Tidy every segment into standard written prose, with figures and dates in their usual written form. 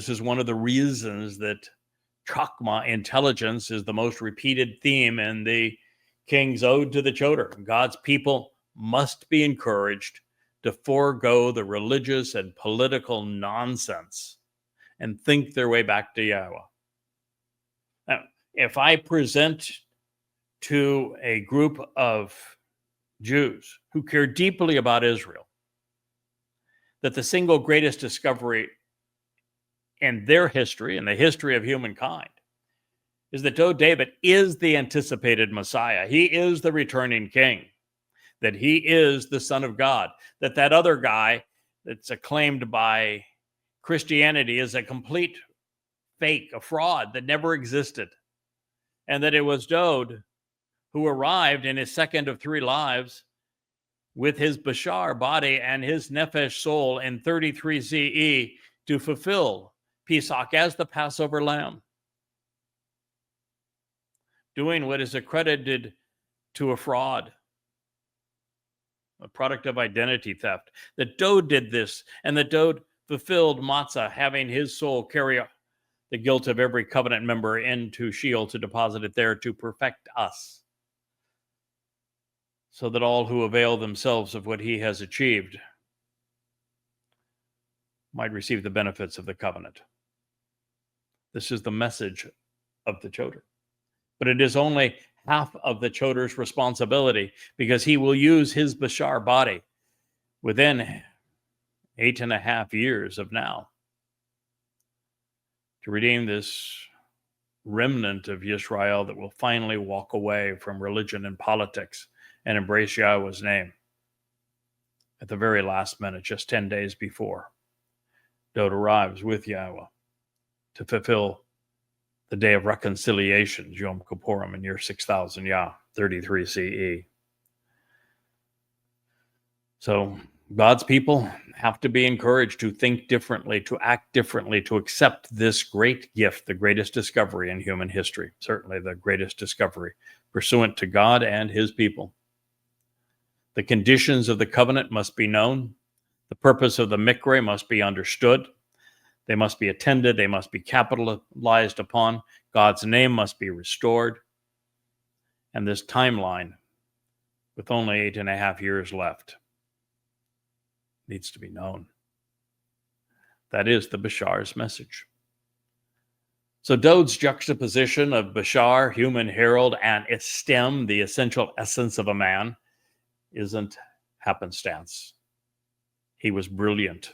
this is one of the reasons that Chokmah intelligence is the most repeated theme in the King's Ode to the Choder. God's people must be encouraged to forego the religious and political nonsense and think their way back to Yahowah. Now, if I present to a group of Jews who care deeply about Israel that the single greatest discovery in their history, in the history of humankind, is that David is the anticipated Messiah. He is the returning king, that he is the Son of God, that other guy that's acclaimed by Christianity is a complete fake, a fraud that never existed, and that it was Dode who arrived in his second of 3 lives with his Bashar body and his Nefesh soul in 33 CE to fulfill Pesach as the Passover lamb, doing what is accredited to a fraud, a product of identity theft. That Dode did this, and that Dode fulfilled matzah, having his soul carry the guilt of every covenant member into Sheol to deposit it there to perfect us, so that all who avail themselves of what he has achieved might receive the benefits of the covenant. This is the message of the Choder. But it is only half of the Choder's responsibility, because he will use his Bashar body within 8.5 years of now to redeem this remnant of Yisrael that will finally walk away from religion and politics and embrace Yahweh's name. At the very last minute, just 10 days before, Dode arrives with Yahowah to fulfill the day of reconciliation, Yom Kippurim, in year 6000 Yah, 33 CE. So God's people have to be encouraged to think differently, to act differently, to accept this great gift, the greatest discovery in human history, certainly the greatest discovery, pursuant to God and his people. The conditions of the covenant must be known. The purpose of the mikre must be understood. They must be attended. They must be capitalized upon. God's name must be restored. And this timeline, with only 8.5 years left, needs to be known. That is the Bashar's message. So Dode's juxtaposition of Bashar, human herald, and Etsem, the essential essence of a man, isn't happenstance. He was brilliant,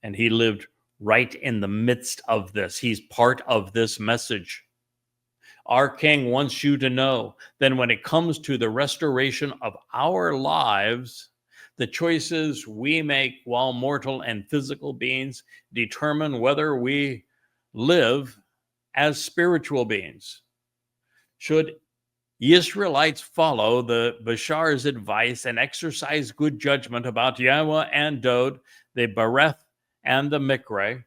and he lived right in the midst of this. He's part of this message. Our King wants you to know that when it comes to the restoration of our lives, the choices we make while mortal and physical beings determine whether we live as spiritual beings. Should Israelites follow the Bashar's advice and exercise good judgment about Yahowah and Dode, the Bereth and the Mikre?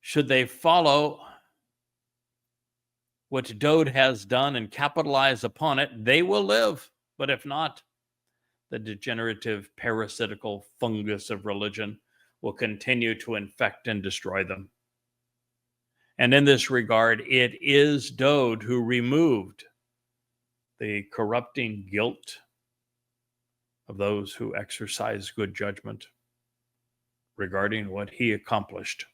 Should they follow what Dode has done and capitalize upon it, they will live. But if not, the degenerative parasitical fungus of religion will continue to infect and destroy them. And in this regard, it is Dode who removed the corrupting guilt of those who exercise good judgment regarding what he accomplished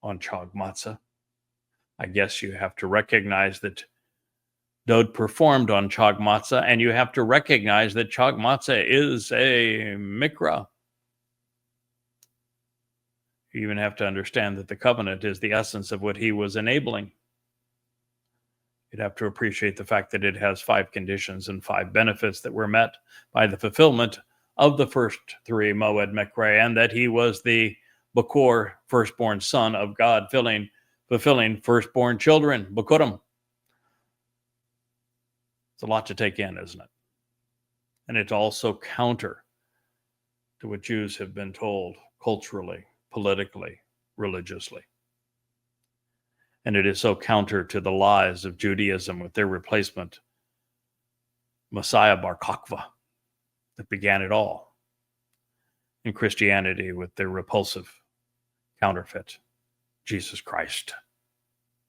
on Chag Matzah. I guess you have to recognize that Dode performed on Chag Matzah, and you have to recognize that Chag Matzah is a mikra. You even have to understand that the covenant is the essence of what he was enabling. You'd have to appreciate the fact that it has 5 conditions and 5 benefits that were met by the fulfillment of the first 3 Moed Mikre, and that he was the Bakor, firstborn son of God, fulfilling firstborn children, Bakurim. It's a lot to take in, isn't it? And it's also counter to what Jews have been told culturally, politically, religiously. And it is so counter to the lies of Judaism with their replacement, Messiah Bar Kokhba, that began it all, and Christianity with their repulsive counterfeit Jesus Christ.